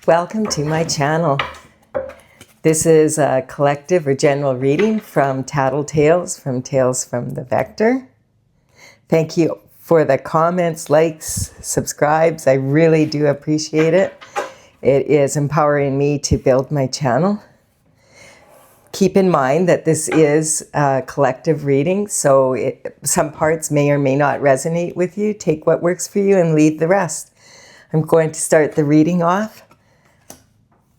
Welcome to my channel. This is a collective or general reading from Tattletales, from Tales from the Vector. Thank you for the comments, likes, subscribes. I really do appreciate it. It is empowering me to build my channel. Keep in mind that this is a collective reading, so some parts may or may not resonate with you. Take what works for you and leave the rest. I'm going to start the reading off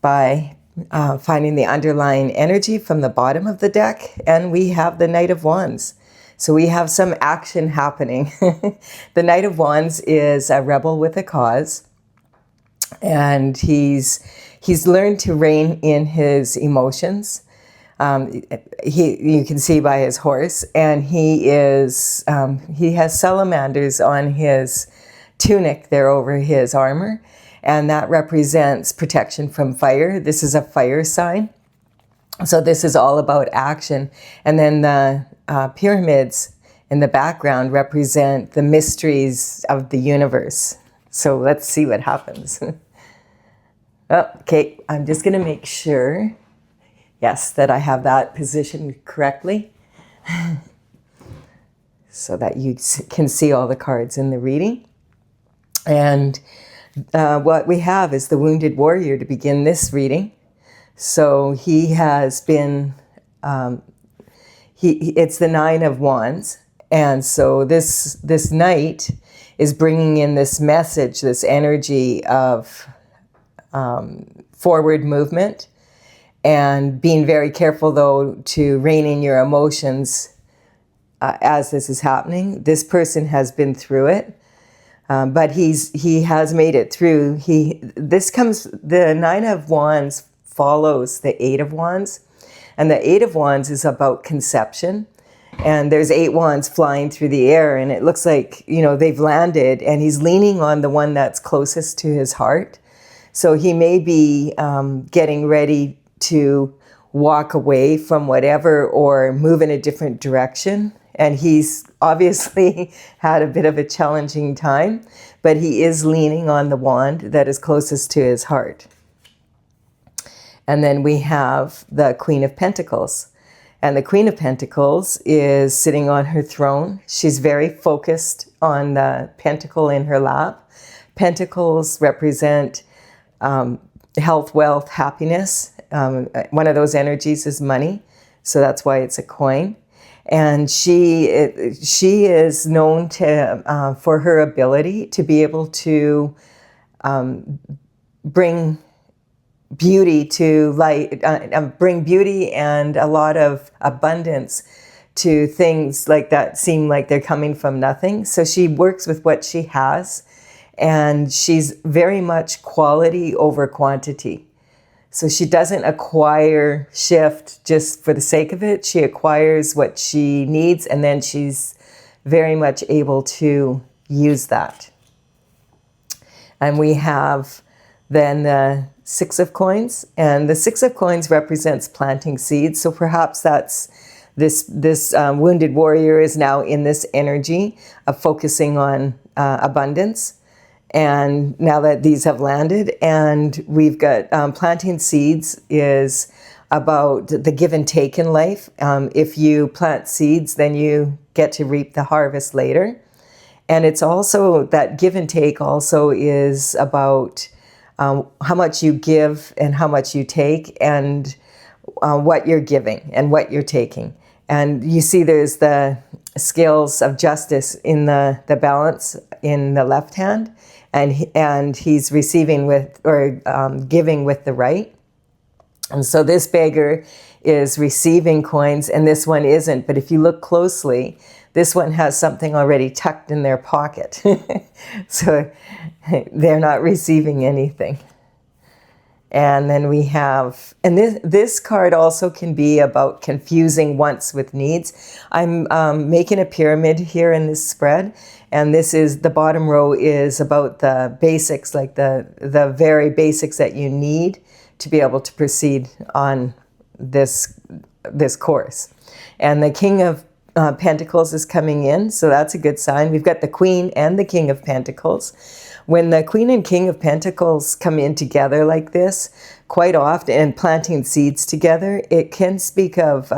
by finding the underlying energy from the bottom of the deck, and we have the Knight of Wands. So we have some action happening. The Knight of Wands is a rebel with a cause, and he's learned to rein in his emotions. You can see by his horse, and he has salamanders on his tunic there over his armor, and that represents protection from fire. This is a fire sign, so this is all about action. And then the pyramids in the background represent the mysteries of the universe. So let's see what happens. Okay, I'm just going to make sure, yes, that I have that positioned correctly so that you can see all the cards in the reading. And what we have is the Wounded Warrior to begin this reading. So he has been, it's the Nine of Wands. And so this knight is bringing in this message, this energy of forward movement, and being very careful, though, to rein in your emotions as this is happening. This person has been through it. But he has made it through. The Nine of Wands follows the Eight of Wands, and the Eight of Wands is about conception. And there's 8 wands flying through the air, and it looks like, they've landed, and he's leaning on the one that's closest to his heart. So he may be getting ready to walk away from whatever or move in a different direction. And he's obviously had a bit of a challenging time, but he is leaning on the wand that is closest to his heart. And then we have the Queen of Pentacles. And the Queen of Pentacles is sitting on her throne. She's very focused on the pentacle in her lap. Pentacles represent health, wealth, happiness. One of those energies is money, so that's why it's a coin. And she is known for her ability to be able to bring beauty to light, bring beauty and a lot of abundance to things like that seem like they're coming from nothing. So she works with what she has, and she's very much quality over quantity. So she doesn't shift just for the sake of it. She acquires what she needs, and then she's very much able to use that. And we have then the Six of Coins, and the Six of Coins represents planting seeds. So perhaps that's this Wounded Warrior is now in this energy of focusing on abundance. And now that these have landed, and we've got planting seeds is about the give and take in life. If you plant seeds, then you get to reap the harvest later. And it's also that give and take also is about how much you give and how much you take, and what you're giving and what you're taking. And you see there's the scales of justice in the balance in the left hand. And he's receiving with, or giving with the right. And so this beggar is receiving coins, and this one isn't. But if you look closely, this one has something already tucked in their pocket. So they're not receiving anything. And then we have, and this card also can be about confusing wants with needs. I'm making a pyramid here in this spread, and this is, the bottom row is about the basics, like the very basics that you need to be able to proceed on this course. And the King of Pentacles is coming in, so that's a good sign. We've got the Queen and the King of Pentacles. When the Queen and King of Pentacles come in together like this, quite often, and planting seeds together, it can speak of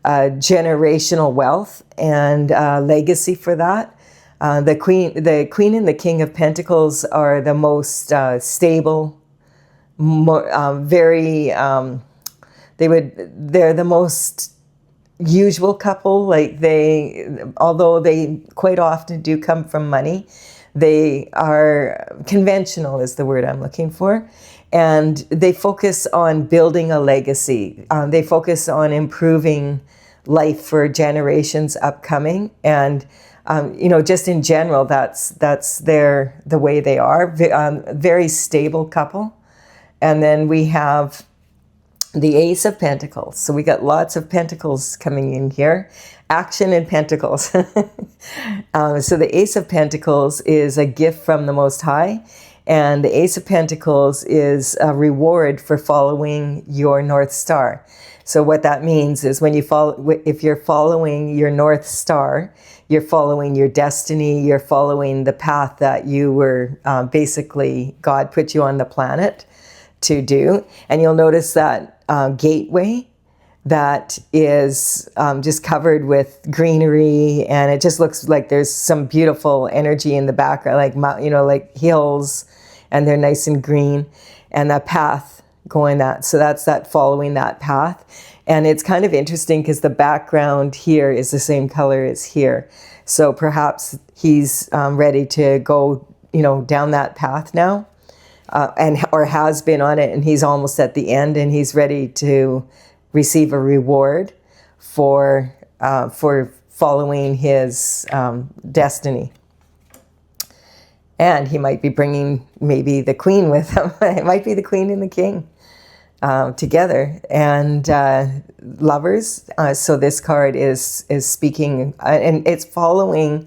generational wealth and legacy for that. The Queen and the King of Pentacles are the most stable, they're the most usual couple. Like although they quite often do come from money, they are conventional is the word I'm looking for. And they focus on building a legacy. They focus on improving life for generations upcoming. And, just in general, that's the way they are. Very stable couple. And then we have the Ace of Pentacles. So we got lots of pentacles coming in here. Action and pentacles. So the Ace of Pentacles is a gift from the Most High. And the Ace of Pentacles is a reward for following your North Star. So what that means is if you're following your North Star, you're following your destiny, you're following the path that you were, basically, God put you on the planet to do. And you'll notice that gateway that is just covered with greenery, and it just looks like there's some beautiful energy in the background, like hills, and they're nice and green, and that path going that. So that's that following that path. And it's kind of interesting because the background here is the same color as here. So perhaps he's ready to go, down that path now, or has been on it, and he's almost at the end, and he's ready to receive a reward for following his destiny. And he might be bringing maybe the Queen with him. It might be the Queen and the King together. And lovers. So this card is speaking, and it's following.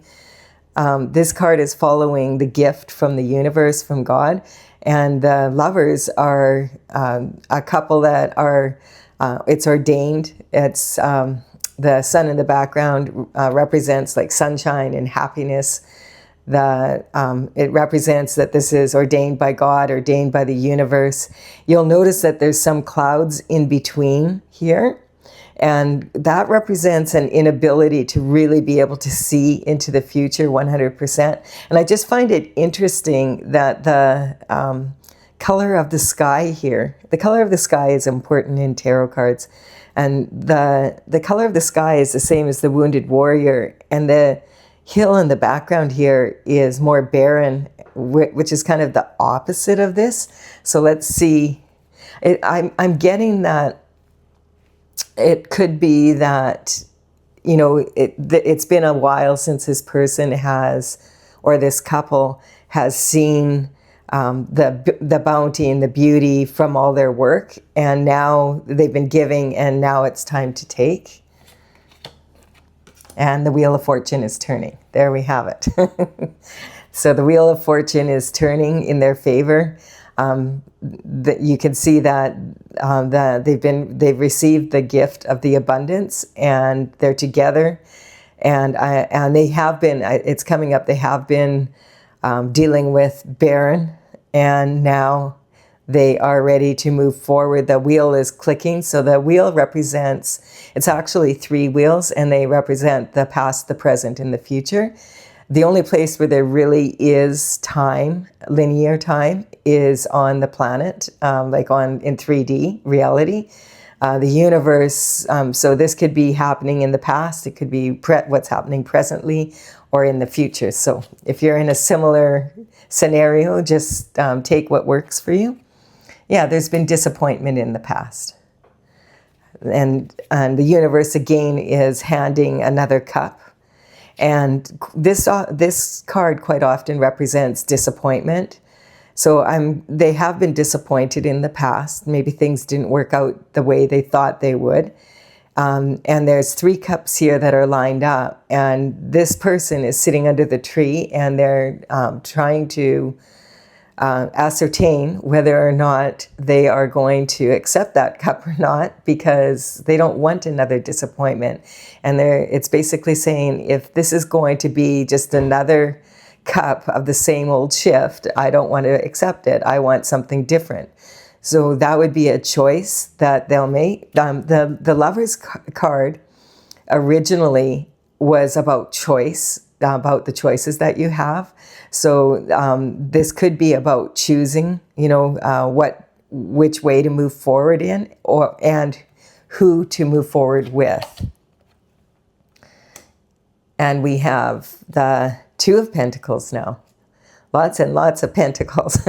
This card is following the gift from the universe, from God. And the lovers are a couple that are. It's ordained. It's the sun in the background represents like sunshine and happiness. It represents that this is ordained by God, ordained by the universe. You'll notice that there's some clouds in between here, and that represents an inability to really be able to see into the future 100%. And I just find it interesting that the color of the sky here, the color of the sky is important in tarot cards, and the color of the sky is the same as the wounded warrior, and the hill in the background here is more barren, which is kind of the opposite of this. So let's see. I'm getting that it could be that, it's been a while since this person or this couple has seen the bounty and the beauty from all their work, and now they've been giving, and now it's time to take. And the Wheel of Fortune is turning. There we have it. So the Wheel of Fortune is turning in their favor. You can see that they've received the gift of the abundance, and they're together. And they have been. It's coming up. They have been dealing with barren, and now they are ready to move forward. The wheel is clicking. So the wheel represents, it's actually 3 wheels, and they represent the past, the present, and the future. The only place where there really is time, linear time, is on the planet, in 3D reality. The universe, so this could be happening in the past, it could be what's happening presently, or in the future. So if you're in a similar scenario, just take what works for you. Yeah, there's been disappointment in the past. And the universe again is handing another cup. And this card quite often represents disappointment. So they have been disappointed in the past. Maybe things didn't work out the way they thought they would. And there's 3 cups here that are lined up. And this person is sitting under the tree, and they're trying to ascertain whether or not they are going to accept that cup or not, because they don't want another disappointment. And it's basically saying, if this is going to be just another cup of the same old shift, I don't want to accept it. I want something different. So that would be a choice that they'll make. The Lover's card originally was about choice, about the choices that you have. So this could be about choosing, which way to move forward in, and who to move forward with. And we have the Two of Pentacles now. Lots and lots of pentacles.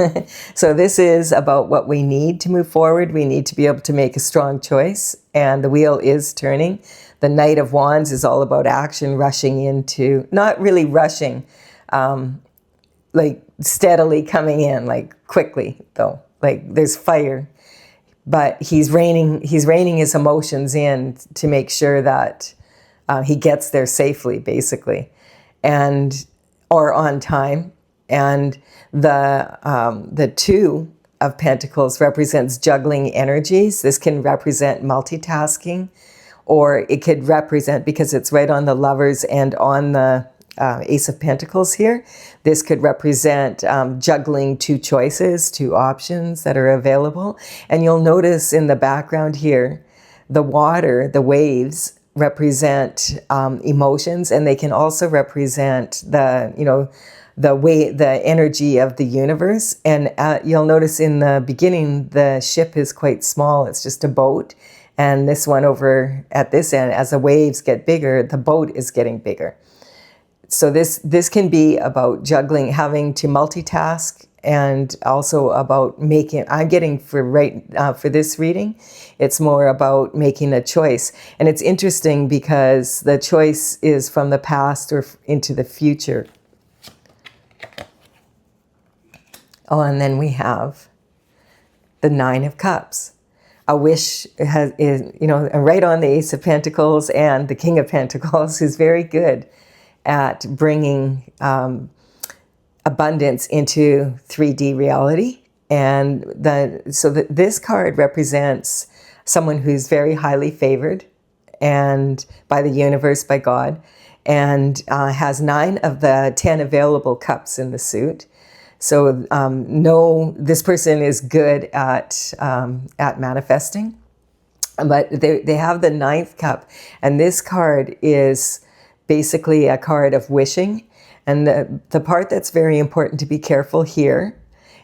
So this is about what we need to move forward. We need to be able to make a strong choice, and the wheel is turning. The Knight of Wands is all about action, rushing into, not really rushing, like steadily coming in, like quickly though. Like there's fire, but he's reining his emotions in to make sure that he gets there safely, basically, or on time. And the Two of Pentacles represents juggling energies. This can represent multitasking, or it could represent, because it's right on the Lovers and on the Ace of Pentacles here, this could represent juggling two choices, two options that are available. And you'll notice in the background here, the water, the waves, represent emotions, and they can also represent the energy of the universe. And you'll notice in the beginning, the ship is quite small. It's just a boat. And this one over at this end, as the waves get bigger, the boat is getting bigger. So this can be about juggling, having to multitask, and also about I'm getting for this reading, it's more about making a choice. And it's interesting because the choice is from the past or into the future. Oh, and then we have the Nine of Cups. A wish is right on the Ace of Pentacles and the King of Pentacles, who's very good at bringing abundance into 3D reality. And this card represents someone who's very highly favored and by the universe, by God, and has 9 of the 10 available cups in the suit. So this person is good at manifesting, but they have the 9th cup, and this card is basically a card of wishing. And the part that's very important to be careful here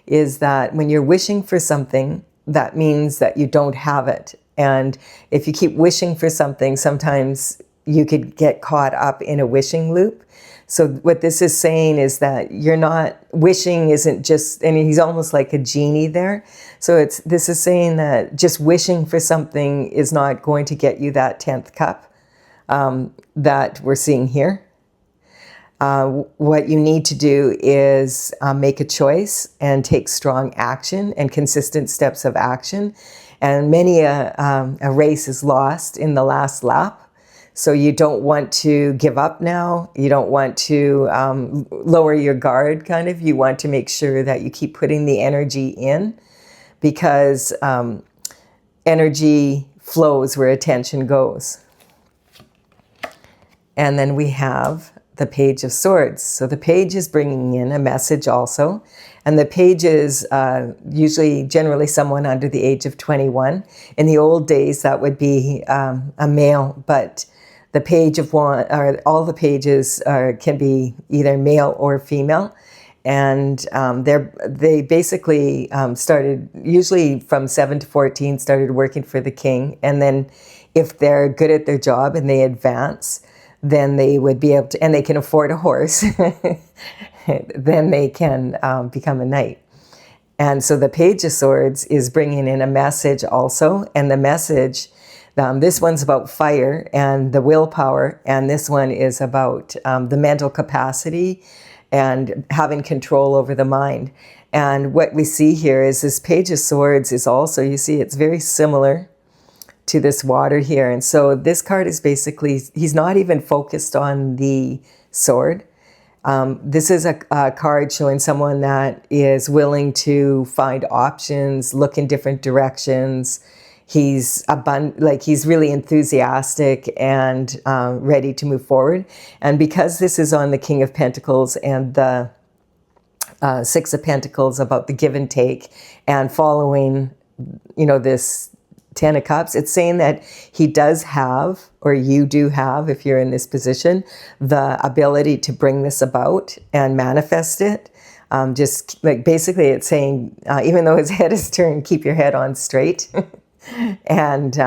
is that when you're wishing for something, that means that you don't have it. And if you keep wishing for something, sometimes you could get caught up in a wishing loop. So what this is saying is that you're not, wishing isn't just, and he's almost like a genie there. So this is saying that just wishing for something is not going to get you that 10th cup that we're seeing here. What you need to do is make a choice and take strong action and consistent steps of action. And many a race is lost in the last lap. So you don't want to give up now. You don't want to lower your guard, kind of. You want to make sure that you keep putting the energy in, because energy flows where attention goes. And then we have the Page of Swords. So the page is bringing in a message also. And the page is generally someone under the age of 21. In the old days, that would be a male, but the Page of Wands, or all the pages can be either male or female. And they basically started, usually from 7 to 14, started working for the king. And then if they're good at their job and they advance, then they would be able to, and they can afford a horse, then they can become a knight. And so the Page of Swords is bringing in a message also. And the message, this one's about fire and the willpower. And this one is about the mental capacity and having control over the mind. And what we see here is this Page of Swords is also, you see, it's very similar to this water here. And so this card is basically, he's not even focused on the sword. This is a card showing someone that is willing to find options, look in different directions. He's he's really enthusiastic and ready to move forward. And because this is on the King of Pentacles and the Six of Pentacles, about the give and take and following, this Ten of Cups, it's saying that he does have, or you do have, if you're in this position, the ability to bring this about and manifest it. Just like basically it's saying, even though his head is turned, keep your head on straight. And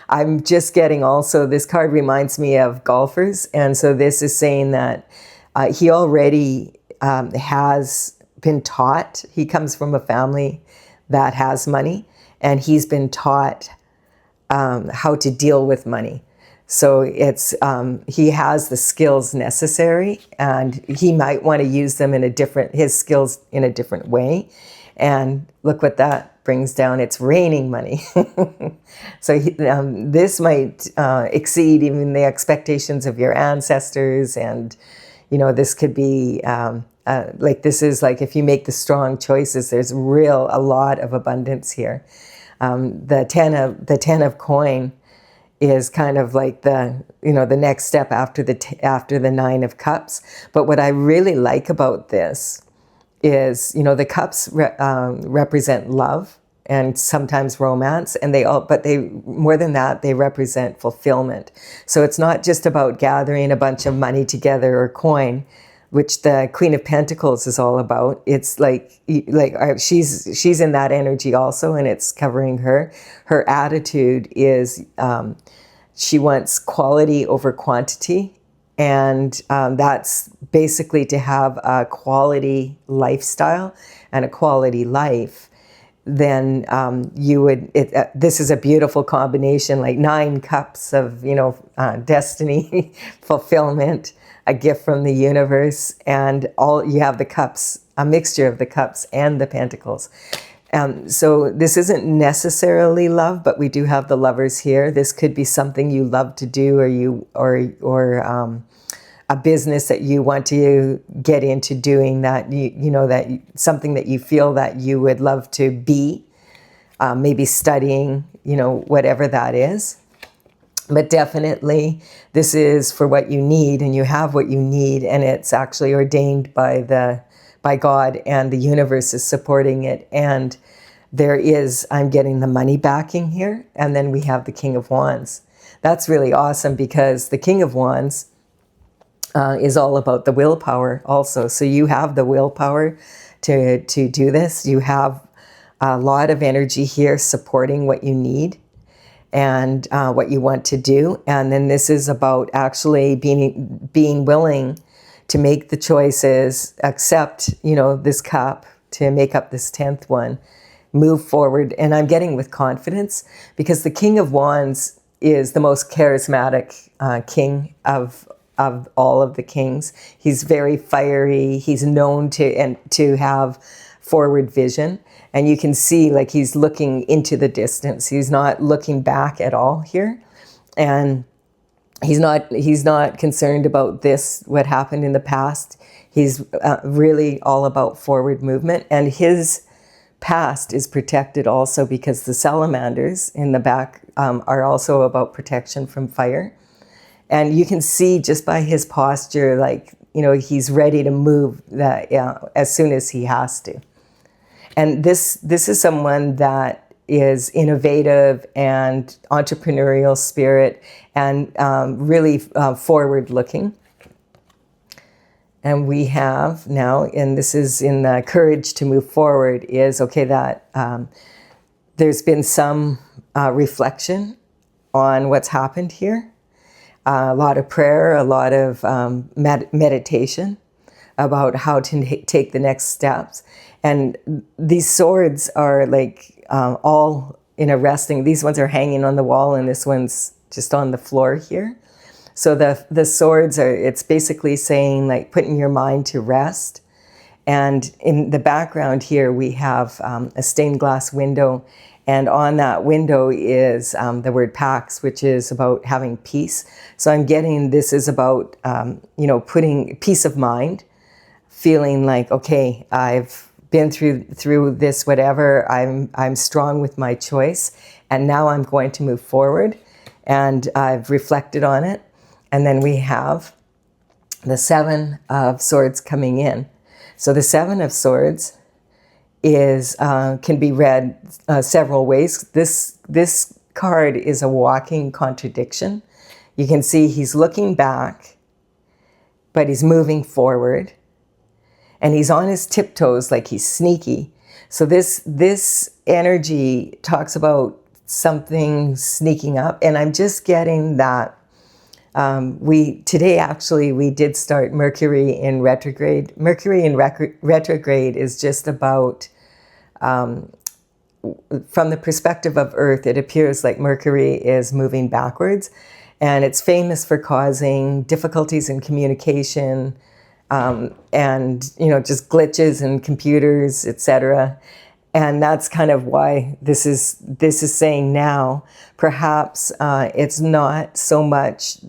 I'm just getting also, this card reminds me of golfers. And so this is saying that he already has been taught. He comes from a family that has money, and he's been taught how to deal with money. So it's he has the skills necessary, and he might want to use them in his skills in a different way. And look what that brings down. It's raining money. So this might exceed even the expectations of your ancestors. And, this could be this is like, if you make the strong choices, there's a lot of abundance here. The ten of coin is kind of like the next step after the Nine of Cups. But what I really like about this is, the cups represent love and sometimes romance, and but more than that, they represent fulfillment. So it's not just about gathering a bunch of money together or coin, which the Queen of Pentacles is all about. It's she's in that energy also, and it's covering her. Her attitude is she wants quality over quantity. And that's basically to have a quality lifestyle and a quality life. Then you would, this is a beautiful combination, like 9 cups of, destiny, fulfillment, a gift from the universe, and you have the cups, a mixture of the cups and the pentacles. So this isn't necessarily love, but we do have the Lovers here. This could be something you love to do, or a business that you want to get into doing, that something that you feel that you would love to be, maybe studying, whatever that is. But definitely this is for what you need, and you have what you need, and it's actually ordained by God, and the universe is supporting it. And I'm getting the money backing here. And then we have the King of Wands. That's really awesome, because the King of Wands is all about the willpower also. So you have the willpower to do this. You have a lot of energy here supporting what you need and what you want to do. And then this is about actually being willing to make the choices, accept, this cup, to make up this 10th one, move forward. And I'm getting with confidence, because the King of Wands is the most charismatic king of all of the kings. He's very fiery. He's known to have forward vision. And you can see, like, he's looking into the distance. He's not looking back at all here. And he's not concerned about what happened in the past. He's really all about forward movement. And his past is protected also, because the salamanders in the back are also about protection from fire. And you can see just by his posture, he's ready to move as soon as he has to. And this is someone that is innovative and entrepreneurial spirit, and really forward-looking. And we have now, and this is in the courage to move forward, is that there's been some reflection on what's happened here. A lot of prayer, a lot of meditation about how to take the next steps. And these swords are all in a resting. These ones are hanging on the wall, and this one's just on the floor here. So the swords it's basically saying, putting your mind to rest. And in the background here, we have a stained glass window. And on that window is the word Pax, which is about having peace. So I'm getting this is about, putting peace of mind, feeling like, okay, I've been through this, whatever, I'm strong with my choice, and now I'm going to move forward, and I've reflected on it. And then we have the Seven of Swords coming in. So the Seven of Swords is can be read several ways. This card is a walking contradiction. You can see he's looking back, but he's moving forward, and he's on his tiptoes like he's sneaky. So this energy talks about something sneaking up, and I'm just getting that. Today actually we did start Mercury in retrograde. Mercury in retrograde is just about, from the perspective of Earth, it appears like Mercury is moving backwards, and it's famous for causing difficulties in communication, and just glitches in computers, etc. And that's kind of why this is saying now, perhaps it's not so much.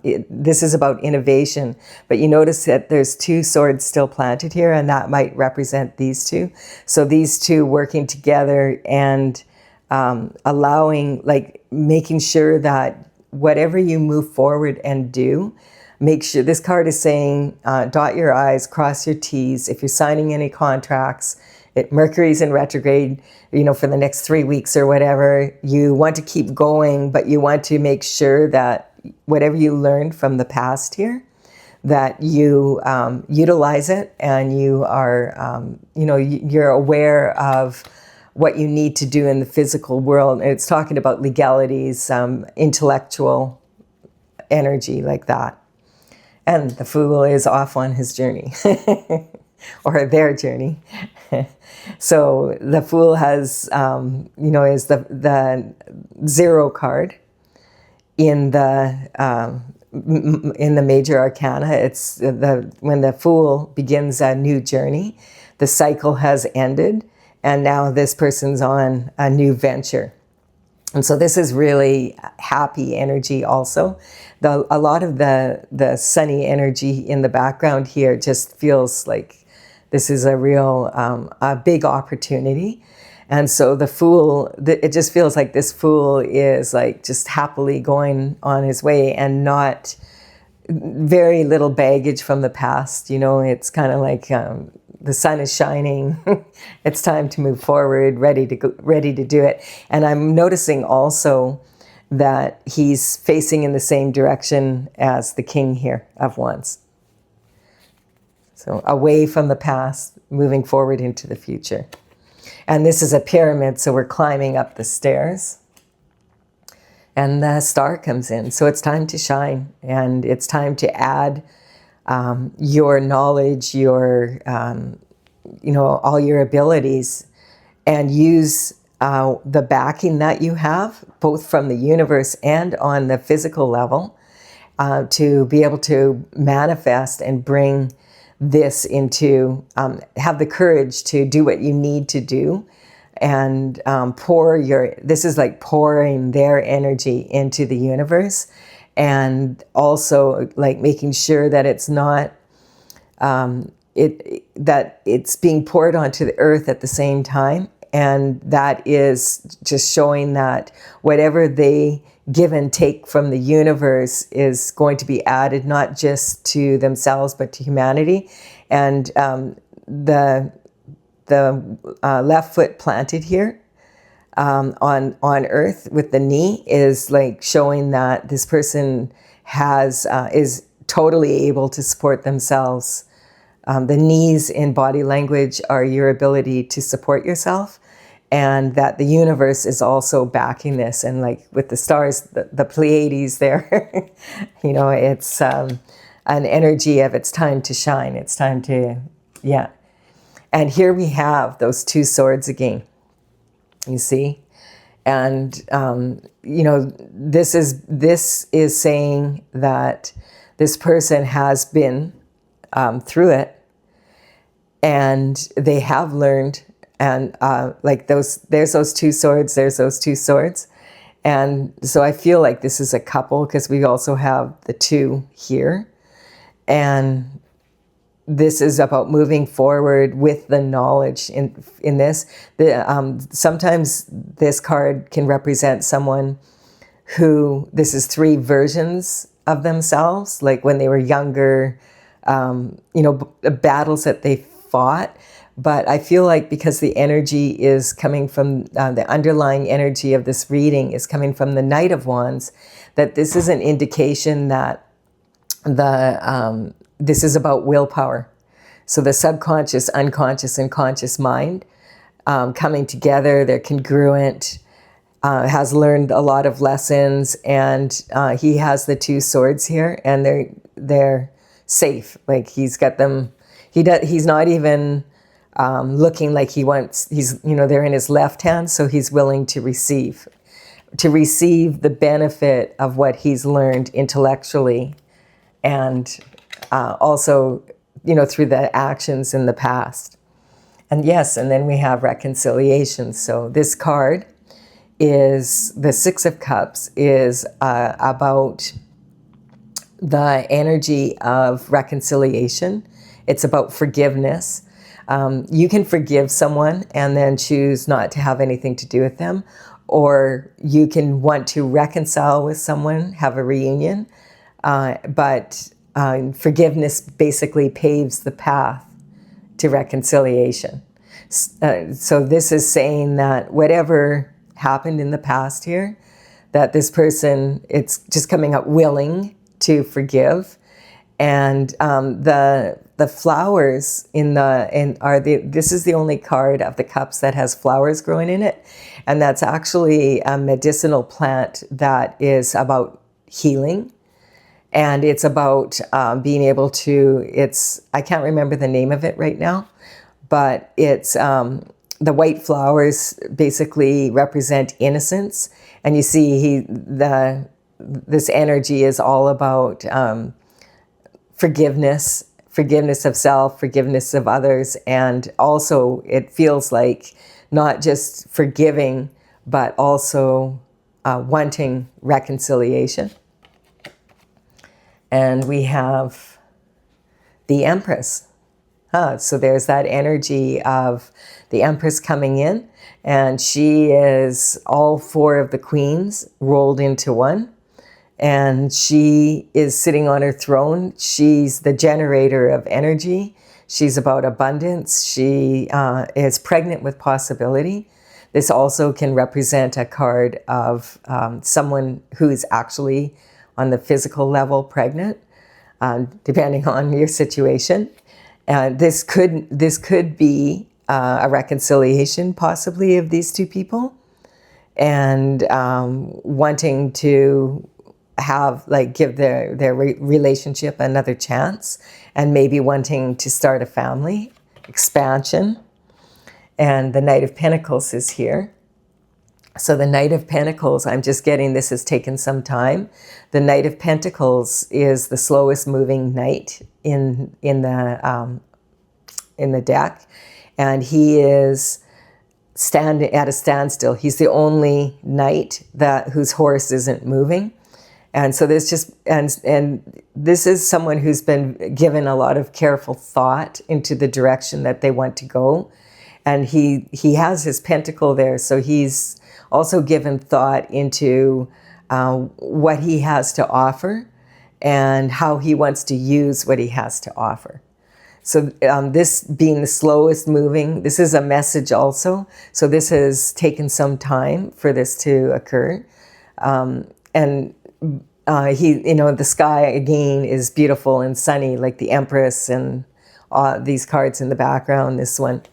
This is about innovation, but you notice that there's two swords still planted here, and that might represent these two. So these two working together and allowing, like, making sure that whatever you move forward and do, make sure, this card is saying, dot your I's, cross your T's. If you're signing any contracts, Mercury's in retrograde, for the next 3 weeks or whatever, you want to keep going, but you want to make sure that whatever you learned from the past here, that you utilize it, and you are, you're aware of what you need to do in the physical world. And it's talking about legalities, intellectual energy like that. And the Fool is off on his journey, or their journey. So the Fool has, is the Zero card in the major arcana. It's when the Fool begins a new journey, the cycle has ended, and now this person's on a new venture. And so this is really happy energy also. A lot of the sunny energy in the background here just feels like this is a real, a big opportunity. And so the Fool, it just feels like this Fool is like just happily going on his way, and not very little baggage from the past. It's kind of like the sun is shining. It's time to move forward, ready to do it. And I'm noticing also that he's facing in the same direction as the King here of Wands. So away from the past, moving forward into the future. And this is a pyramid, so we're climbing up the stairs. And the Star comes in. So it's time to shine, and it's time to add your knowledge, your, all your abilities, and use the backing that you have, both from the universe and on the physical level, to be able to manifest and bring this into, have the courage to do what you need to do, and this is like pouring their energy into the universe, and also like making sure that it's not, that it's being poured onto the earth at the same time. And that is just showing that whatever they give and take from the universe is going to be added, not just to themselves, but to humanity. And the left foot planted here on earth with the knee is like showing that this person is totally able to support themselves. The knees in body language are your ability to support yourself, and that the universe is also backing this. And like with the stars, the Pleiades there, it's an energy of it's time to shine. It's time to, yeah. And here we have those two swords again, you see? And, this is saying that this person has been through it, and they have learned. And there's those two swords, there's those two swords. And so I feel like this is a couple, because we also have the two here. And this is about moving forward with the knowledge in this. Sometimes this card can represent someone who, this is 3 versions of themselves, like when they were younger, battles that they fought. But I feel like because the energy is coming from, the underlying energy of this reading is coming from the Knight of Wands, that this is an indication that this is about willpower. So the subconscious, unconscious, and conscious mind coming together, they're congruent, has learned a lot of lessons, and he has the 2 swords here, and they're safe. Like he's got them, he's not even looking like he wants, they're in his left hand, so he's willing to receive the benefit of what he's learned intellectually, and also, through the actions in the past. And yes, and then we have reconciliation. So this card is the 6 of Cups, is about the energy of reconciliation. It's about forgiveness. You can forgive someone and then choose not to have anything to do with them, or you can want to reconcile with someone, have a reunion, but forgiveness basically paves the path to reconciliation. So this is saying that whatever happened in the past here, that this person, it's just coming up willing to forgive. And the flowers this is the only card of the cups that has flowers growing in it. And that's actually a medicinal plant that is about healing. And it's about being able to, I can't remember the name of it right now, but it's, the white flowers basically represent innocence. And you see this energy is all about forgiveness of self, forgiveness of others. And also it feels like not just forgiving, but also wanting reconciliation. And we have the Empress. So there's that energy of the Empress coming in, and she is all 4 of the queens rolled into one. And she is sitting on her throne. She's the generator of energy. She's about abundance. She is pregnant with possibility. This also can represent a card of someone who is actually on the physical level pregnant, depending on your situation. This could be a reconciliation possibly of these 2 people, and wanting to give their relationship another chance, and maybe wanting to start a family, expansion. And the Knight of Pentacles is here. So the Knight of Pentacles, I'm just getting this has taken some time. The Knight of Pentacles is the slowest moving knight in the deck, and he is standing at a standstill. He's the only knight whose horse isn't moving. And so there's just, and this is someone who's been given a lot of careful thought into the direction that they want to go. And he has his pentacle there, so he's also given thought into what he has to offer and how he wants to use what he has to offer. So this being the slowest moving, this is a message also. So this has taken some time for this to occur. And the sky again is beautiful and sunny, like the Empress and these cards in the background, this one.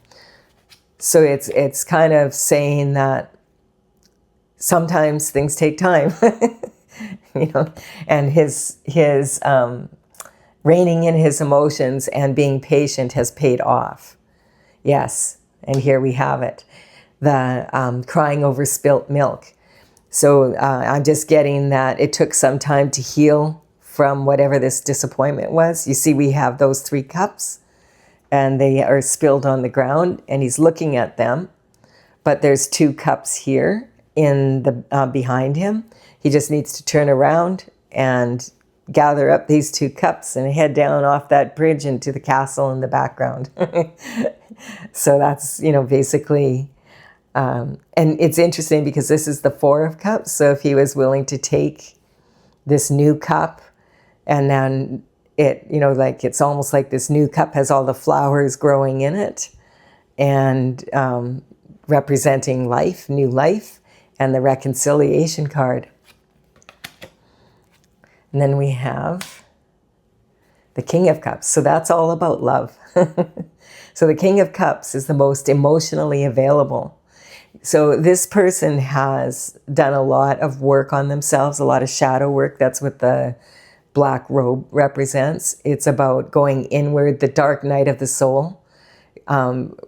So it's kind of saying that sometimes things take time, and his reining in his emotions and being patient has paid off. Yes, and here we have it, the crying over spilt milk. So I'm just getting that it took some time to heal from whatever this disappointment was. You see, we have those 3 cups, and they are spilled on the ground, and he's looking at them. But there's 2 cups here in the behind him. He just needs to turn around and gather up these 2 cups and head down off that bridge into the castle in the background. So that's, basically, and it's interesting because this is the 4 of cups. So if he was willing to take this new cup, and then it, it's almost like this new cup has all the flowers growing in it, and representing life, new life, and the reconciliation card. And then we have the King of Cups. So that's all about love. So the King of Cups is the most emotionally available. So this person has done a lot of work on themselves, a lot of shadow work. That's what the black robe represents. It's about going inward, the dark night of the soul,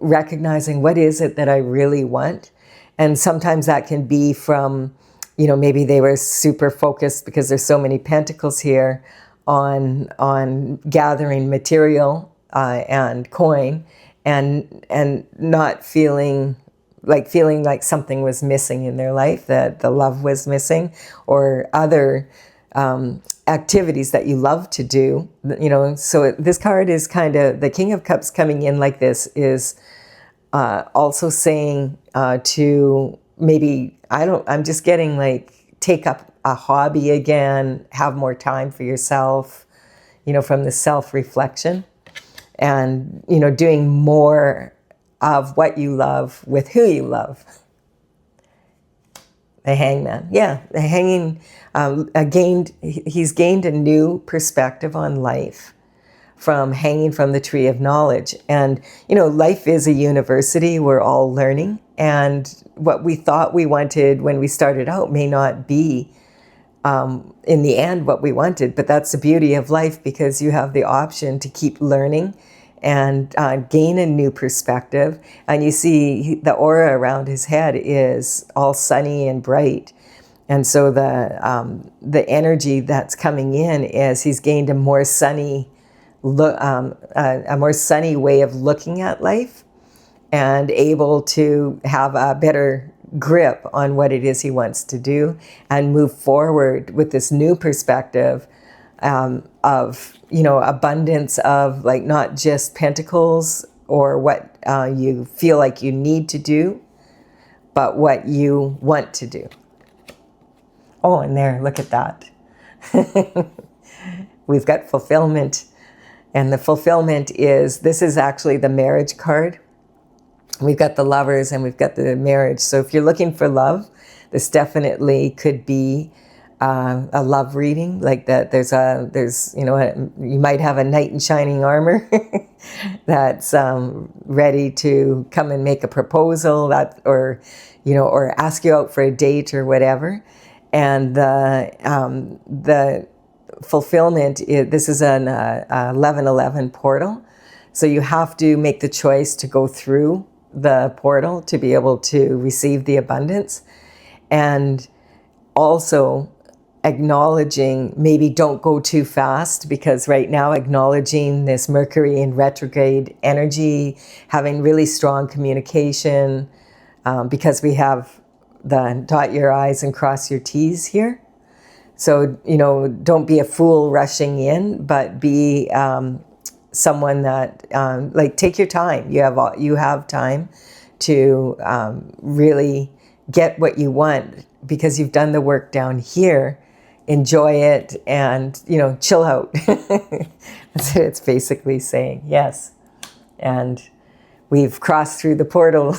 recognizing what is it that I really want. And sometimes that can be from, maybe they were super focused, because there's so many pentacles here, on gathering material and coin, and not feeling like something was missing in their life, that the love was missing, or other activities that you love to do. So this card is kind of, the King of Cups coming in like this is also saying to maybe, I'm just getting like, take up a hobby again, have more time for yourself, from the self-reflection, and, doing more of what you love with who you love. The Hangman. Yeah, the Hanging, he's gained a new perspective on life from hanging from the tree of knowledge. And, life is a university. We're all learning. And what we thought we wanted when we started out may not be, in the end, what we wanted. But that's the beauty of life, because you have the option to keep learning and gain a new perspective. And you see the aura around his head is all sunny and bright. And so the energy that's coming in is he's gained a more sunny a more sunny way of looking at life, and able to have a better grip on what it is he wants to do, and move forward with this new perspective of, abundance of, like, not just pentacles or what you feel like you need to do, but what you want to do. Oh, and there, look at that. We've got fulfillment. And the fulfillment this is actually the marriage card. We've got the Lovers and we've got the marriage. So if you're looking for love, this definitely could be a love reading. Like that, you might have a knight in shining armor that's ready to come and make a proposal, or ask you out for a date or whatever. And the fulfillment, this is an 1111 portal. So you have to make the choice to go through the portal to be able to receive the abundance. And also acknowledging, maybe don't go too fast, because right now acknowledging this Mercury in retrograde energy, having really strong communication, because we have the dot your I's and cross your T's here. So, don't be a fool rushing in, but be someone that, take your time. You have time to really get what you want, because you've done the work down here. Enjoy it and, chill out. That's what it's basically saying. Yes. And we've crossed through the portal.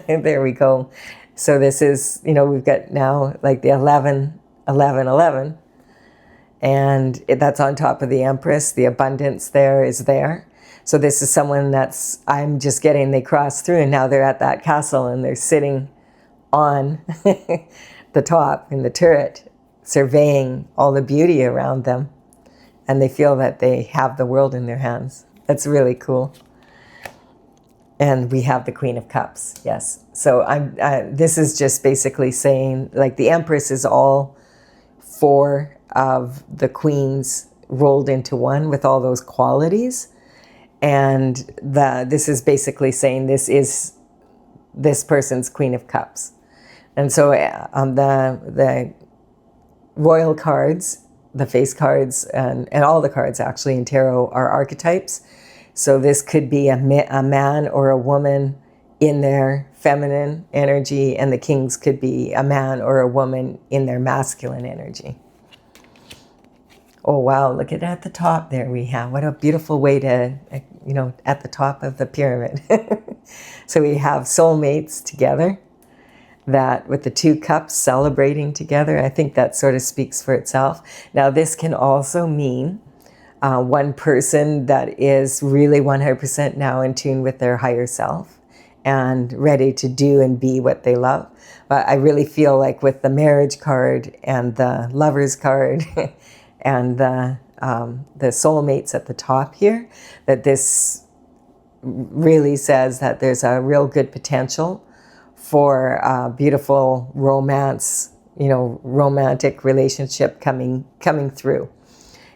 There we go. So this is, we've got now like the 11, 11, 11. And that's on top of the Empress. The abundance there is there. So this is someone I'm just getting, they crossed through and now they're at that castle and they're sitting on the top in the turret, surveying all the beauty around them. And they feel that they have the world in their hands. That's really cool. And we have the Queen of Cups, yes. So this is just basically saying, like, the Empress is all 4 of the queens rolled into one with all those qualities. And this is basically saying this is this person's Queen of Cups. And so the royal cards the face cards and all the cards actually in tarot are archetypes. So this could be a man or a woman in their feminine energy, and the kings could be a man or a woman in their masculine energy. Oh, wow, look at the top there we have. What a beautiful way to, at the top of the pyramid. So we have soulmates together, that with the 2 cups celebrating together. I think that sort of speaks for itself. Now, this can also mean one person that is really 100% now in tune with their higher self and ready to do and be what they love. But I really feel like with the marriage card and the lovers card and the soulmates at the top here, that this really says that there's a real good potential for a beautiful romance, romantic relationship coming through.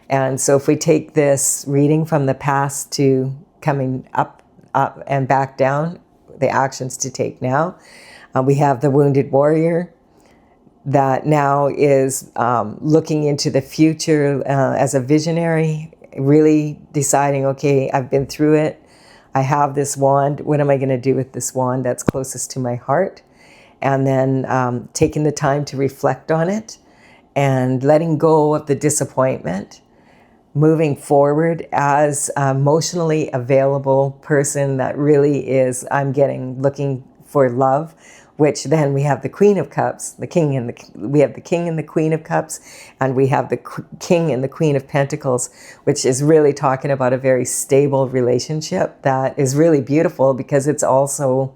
And so if we take this reading from the past to coming up and back down, the actions to take now, we have the wounded warrior that now is looking into the future as a visionary, really deciding, okay, I've been through it. I have this wand. What am I going to do with this wand that's closest to my heart? And then taking the time to reflect on it and letting go of the disappointment, moving forward as an emotionally available person that really is, looking for love, which then we have the Queen of Cups, we have the King and the Queen of Cups, and we have the King and the Queen of Pentacles, which is really talking about a very stable relationship that is really beautiful because it's also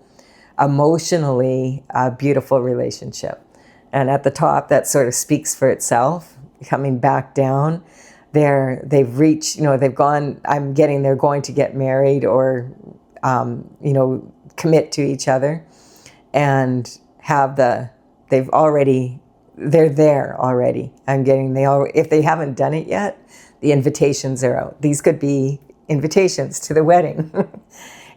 emotionally a beautiful relationship. And at the top, that sort of speaks for itself. Coming back down, they've reached, they've gone, they're going to get married or, commit to each other and they're there already. If they haven't done it yet, the invitations are out. These could be invitations to the wedding.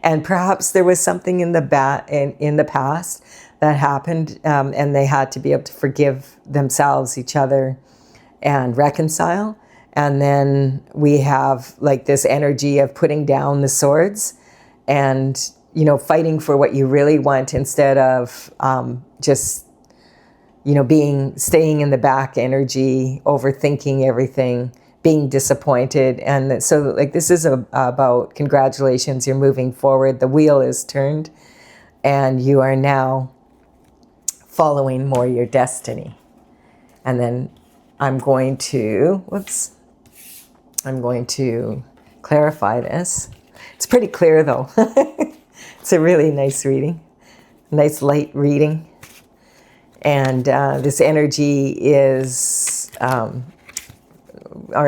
And perhaps there was something in the past that happened, and they had to be able to forgive themselves, each other, and reconcile. And then we have like this energy of putting down the swords and, fighting for what you really want instead of just, staying in the back energy, overthinking everything, being disappointed. And so this is about congratulations, you're moving forward. The wheel is turned and you are now following more your destiny. And then I'm going to clarify this. It's pretty clear though. It's a really nice reading, nice light reading. And this energy is,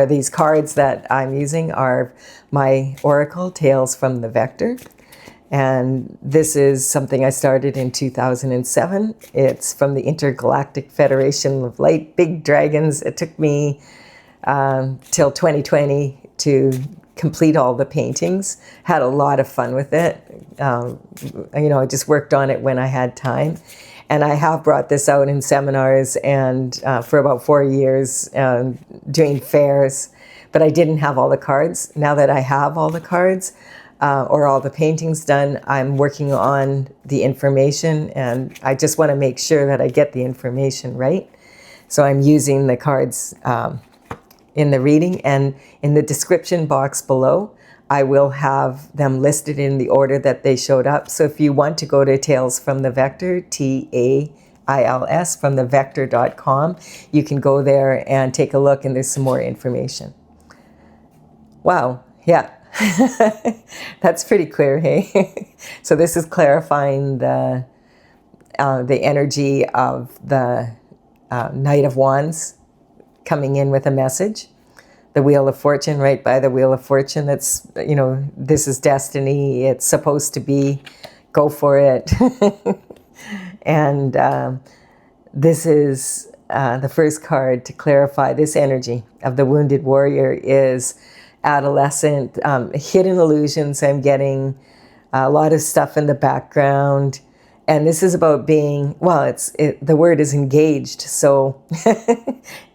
these cards that I'm using are my Oracle Tales from the Vector. And this is something I started in 2007. It's from the Intergalactic Federation of Light, Big Dragons. It took me till 2020 to complete all the paintings. Had a lot of fun with it. I just worked on it when I had time. And I have brought this out in seminars and for about 4 years doing fairs, but I didn't have all the cards. Now that I have all the cards or all the paintings done, I'm working on the information, and I just want to make sure that I get the information right. So I'm using the cards in the reading, and in the description box below, I will have them listed in the order that they showed up. So if you want to go to Tales from the Vector, TAILS, from thevector.com, you can go there and take a look, and there's some more information. Wow, yeah. That's pretty clear, hey? So this is clarifying the energy of the Knight of Wands coming in with a message. The Wheel of Fortune, right by the Wheel of Fortune. That's, this is destiny. It's supposed to be. Go for it. And this is the first card to clarify this energy of the wounded warrior is adolescent, hidden illusions. I'm getting a lot of stuff in the background, And this is about being, well, the word is engaged. So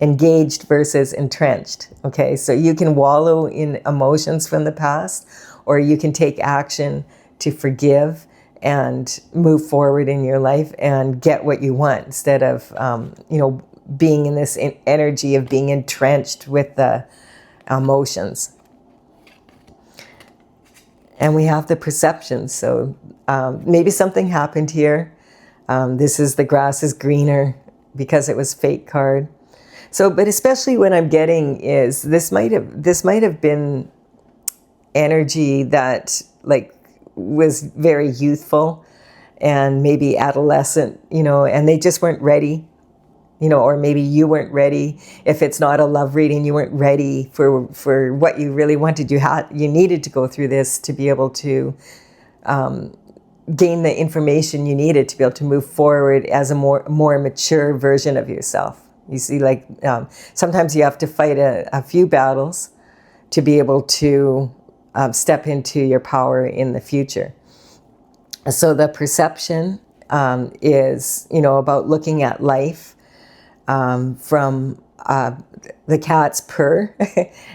engaged versus entrenched. Okay, so you can wallow in emotions from the past, or you can take action to forgive and move forward in your life and get what you want, instead of, being in this energy of being entrenched with the emotions. And we have the perception. So maybe something happened here. This is the grass is greener because it was fate card. So, but especially what I'm getting is this might have been energy that like was very youthful and maybe adolescent, and they just weren't ready. Or maybe you weren't ready. If it's not a love reading, you weren't ready for what you really wanted. You needed to go through this to be able to gain the information you needed to be able to move forward as a more mature version of yourself. You see, like sometimes you have to fight a few battles to be able to step into your power in the future. So the perception is, about looking at life. From the cat's purr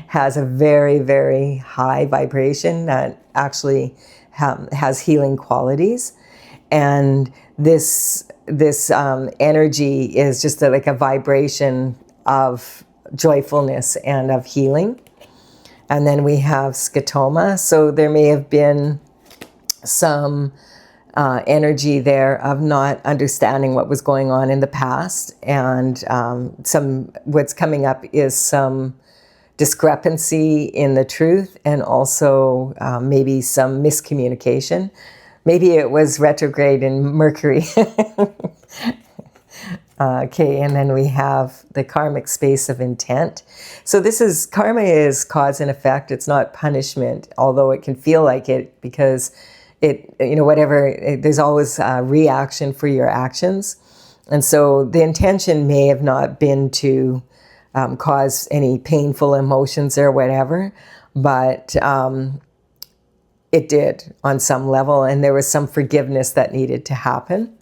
has a very, very high vibration that actually has healing qualities. And this energy is just like a vibration of joyfulness and of healing. And then we have scotoma. So there may have been some energy there of not understanding what was going on in the past, and what's coming up is some discrepancy in the truth, and also maybe some miscommunication. Maybe it was retrograde in Mercury. Okay, and then we have the karmic space of intent. So karma is cause and effect. It's not punishment, although it can feel like it, because there's always a reaction for your actions. And so the intention may have not been to cause any painful emotions or whatever, but it did on some level, and there was some forgiveness that needed to happen.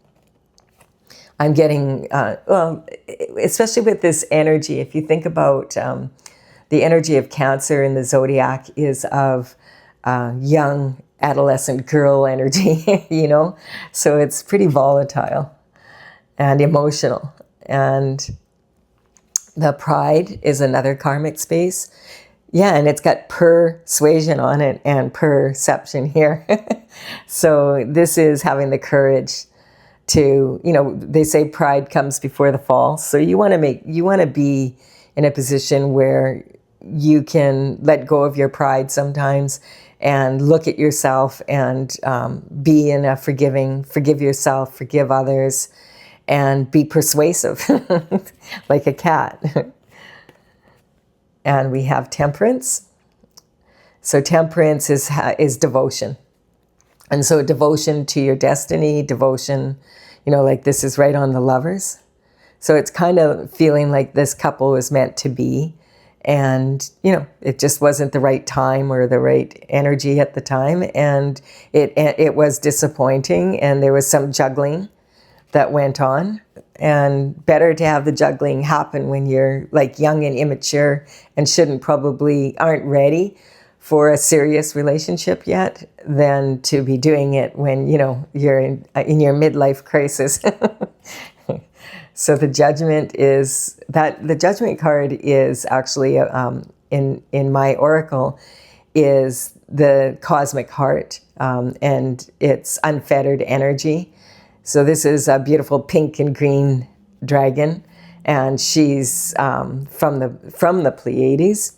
I'm getting, especially with this energy, if you think about the energy of Cancer in the zodiac is of young adolescent girl energy, so it's pretty volatile and emotional. And the pride is another karmic space. Yeah, and it's got persuasion on it and perception here. So this is having the courage to, they say pride comes before the fall. So you want to be in a position where you can let go of your pride sometimes and look at yourself and be in a forgive yourself, forgive others, and be persuasive like a cat. And we have temperance. So temperance is devotion. And so devotion to your destiny, devotion, like this is right on the Lovers. So it's kind of feeling like this couple was meant to be. And, it just wasn't the right time or the right energy at the time. And it was disappointing, and there was some juggling that went on. And better to have the juggling happen when you're like young and immature and aren't ready for a serious relationship yet, than to be doing it when, you're in your midlife crisis. So the judgment the judgment card is actually, in my oracle, is the cosmic heart, and it's unfettered energy. So this is a beautiful pink and green dragon, and she's from the Pleiades,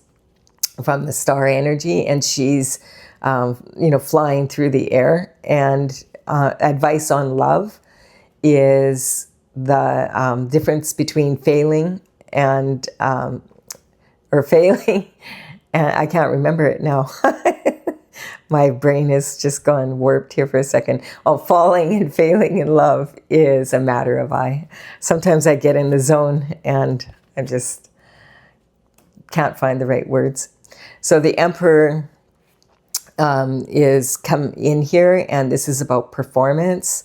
from the star energy, and she's flying through the air. And advice on love is the difference between failing and failing, and I can't remember it now. My brain has just gone warped here for a second. Falling and failing in love is a matter of sometimes I get in the zone and I just can't find the right words. So the Emperor is come in here, and this is about performance.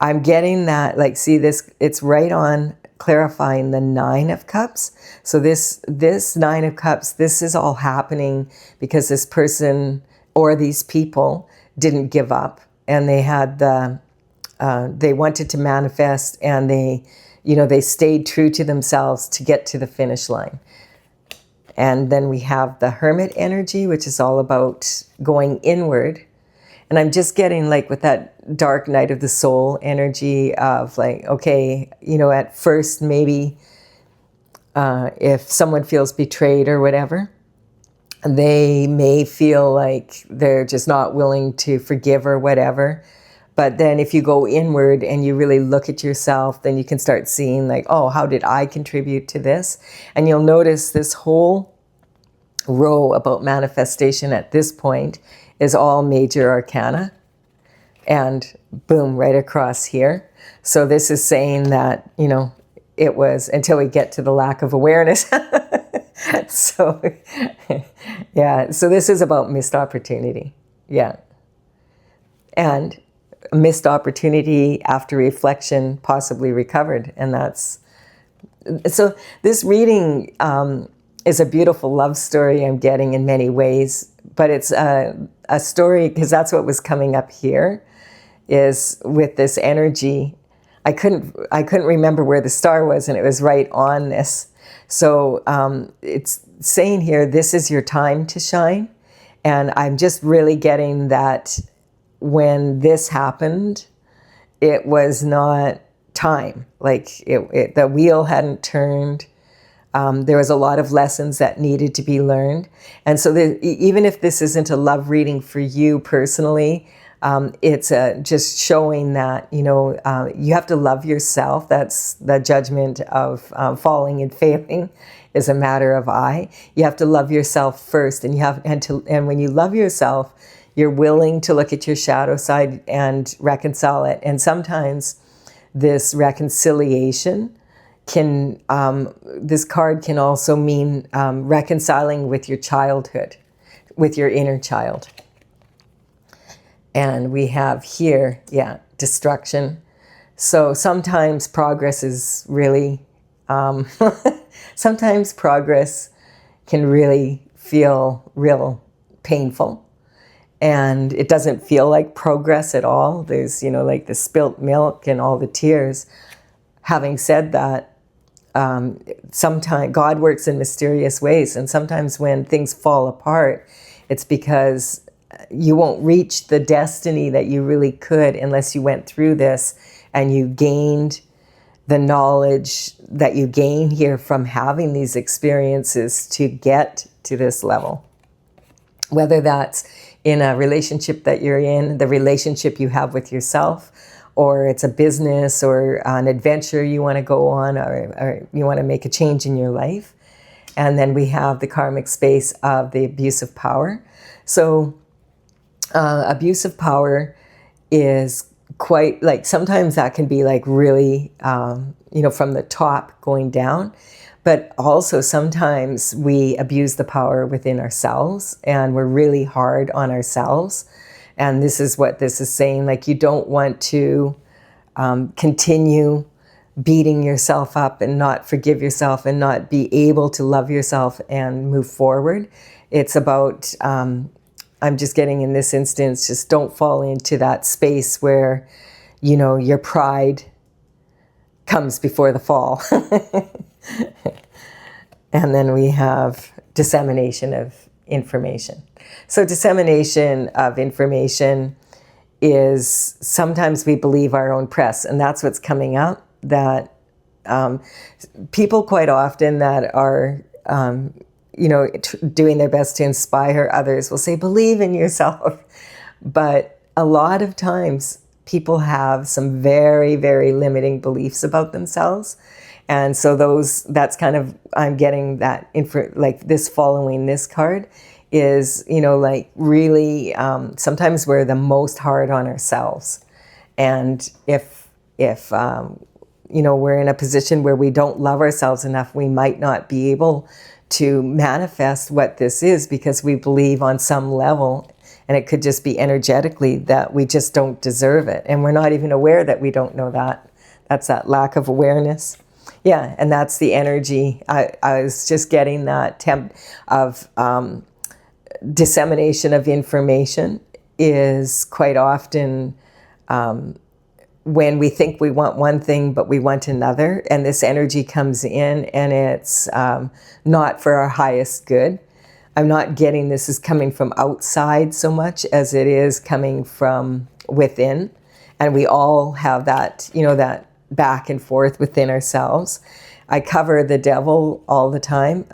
I'm getting that, like, see this, it's right on clarifying the Nine of Cups. So this Nine of Cups, this is all happening because this person or these people didn't give up, and they had they wanted to manifest, and they, you know, they stayed true to themselves to get to the finish line. And then we have the Hermit energy, which is all about going inward. And I'm just getting, like, with that dark night of the soul energy of, like, okay, you know, at first maybe if someone feels betrayed or whatever, they may feel like they're just not willing to forgive or whatever. But then if you go inward and you really look at yourself, then you can start seeing, like, oh, how did I contribute to this? And you'll notice this whole row about manifestation at this point is all major arcana. And boom, right across here. So this is saying that, you know, it was until we get to the lack of awareness. So, yeah, so this is about missed opportunity. Yeah. And missed opportunity after reflection, possibly recovered. And that's, so this reading is a beautiful love story I'm getting in many ways, but it's a story, because that's what was coming up here, is with this energy. I couldn't remember where the star was, and it was right on this. So it's saying here, this is your time to shine. And I'm just really getting that when this happened, it was not time. Like the wheel hadn't turned. There was a lot of lessons that needed to be learned. And so even if this isn't a love reading for you personally, it's just showing that, you know, you have to love yourself. That's the judgment of falling and failing is a matter of I. You have to love yourself first, and and when you love yourself, you're willing to look at your shadow side and reconcile it. And sometimes this reconciliation can, this card can also mean reconciling with your childhood, with your inner child. And we have here, yeah, destruction. So sometimes progress is really, sometimes progress can really feel real painful. And it doesn't feel like progress at all. There's, you know, like the spilt milk and all the tears. Having said that, sometimes God works in mysterious ways. And sometimes when things fall apart, it's because you won't reach the destiny that you really could unless you went through this and you gained the knowledge that you gain here from having these experiences to get to this level. Whether that's in a relationship that you're in, the relationship you have with yourself, or it's a business or an adventure you want to go on, or you want to make a change in your life. And then we have the karmic space of the abuse of power. So abuse of power is quite, like, sometimes that can be like really, you know, from the top going down. But also sometimes we abuse the power within ourselves, and we're really hard on ourselves. And this is what this is saying, like, you don't want to continue beating yourself up and not forgive yourself and not be able to love yourself and move forward. It's about, I'm just getting in this instance, just don't fall into that space where, you know, your pride comes before the fall. And then we have dissemination of information. So dissemination of information is, sometimes we believe our own press, and that's what's coming up, that people quite often that are, you know, doing their best to inspire others will say, believe in yourself. But a lot of times people have some very, very limiting beliefs about themselves. And so that's kind of, I'm getting that like this following this card is, you know, like really, sometimes we're the most hard on ourselves. And if you know, we're in a position where we don't love ourselves enough, we might not be able to manifest what this is, because we believe on some level, And it could just be energetically that we just don't deserve it. And we're not even aware that we don't know that. That's that lack of awareness. Yeah, and that's the energy. I was just getting that temp of dissemination of information is quite often when we think we want one thing but we want another, and this energy comes in and it's not for our highest good. I'm not getting this is coming from outside so much as it is coming from within, and we all have that, you know, that back and forth within ourselves. I cover the devil all the time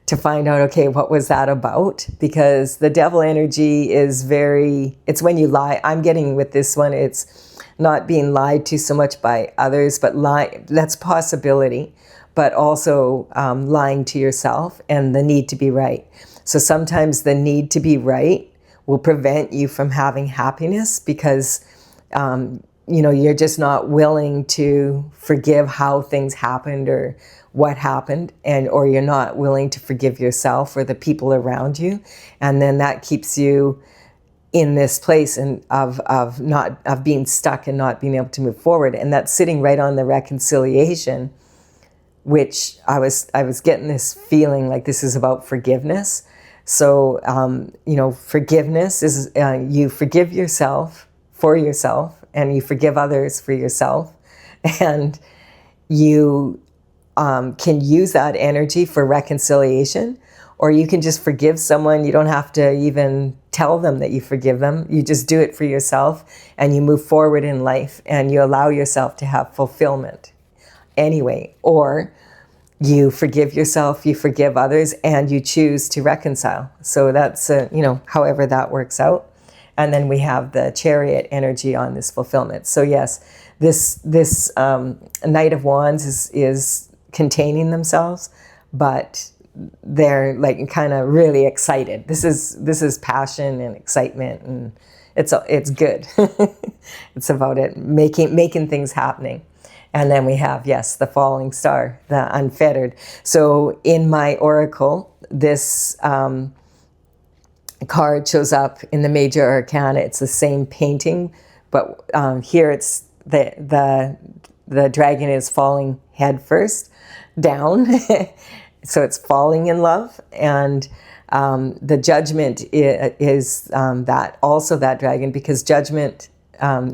to find out, okay, what was that about? Because the devil energy is it's when you lie. I'm getting with this one, it's not being lied to so much by others, but that's possibility, but also lying to yourself and the need to be right. So sometimes the need to be right will prevent you from having happiness because you know, you're just not willing to forgive how things happened or what happened, or you're not willing to forgive yourself or the people around you. And then that keeps you in this place of being stuck and not being able to move forward. And that's sitting right on the reconciliation, which I was getting this feeling like this is about forgiveness. So, you know, forgiveness is you forgive yourself for yourself, and you forgive others for yourself, and you can use that energy for reconciliation, or you can just forgive someone. You don't have to even tell them that you forgive them. You just do it for yourself, and you move forward in life, and you allow yourself to have fulfillment anyway. Or you forgive yourself, you forgive others, and you choose to reconcile. So that's, you know, however that works out. And then we have the Chariot energy on this fulfillment. So yes, this Knight of Wands is containing themselves, but they're like kind of really excited. This is passion and excitement, and it's good. It's about it making things happening. And then we have, yes, the falling star, the unfettered. So in my oracle, this card shows up in the major arcana. It's the same painting, but here it's the dragon is falling head first down. So it's falling in love, and the judgment is that also that dragon, because judgment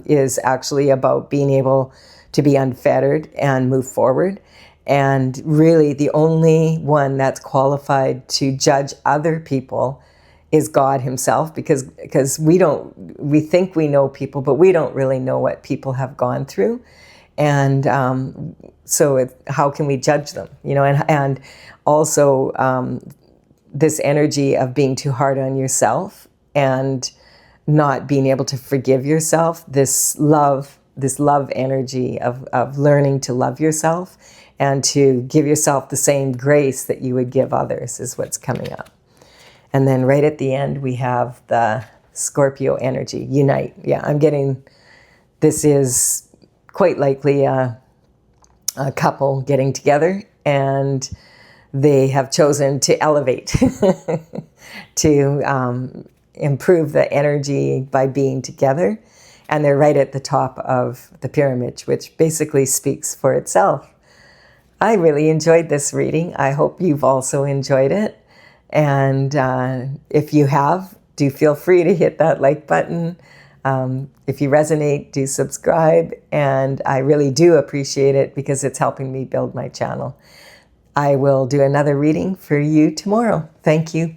is actually about being able to be unfettered and move forward. And really the only one that's qualified to judge other people is God himself, because we think we know people, but we don't really know what people have gone through. And so how can we judge them? You know, and also this energy of being too hard on yourself and not being able to forgive yourself, this love energy of learning to love yourself and to give yourself the same grace that you would give others is what's coming up. And then right at the end, we have the Scorpio energy, unite. Yeah, I'm getting, this is quite likely a couple getting together, and they have chosen to elevate, to improve the energy by being together. And they're right at the top of the pyramid, which basically speaks for itself. I really enjoyed this reading. I hope you've also enjoyed it. And if you have, do feel free to hit that like button. If you resonate, do subscribe. And I really do appreciate it because it's helping me build my channel. I will do another reading for you tomorrow. Thank you.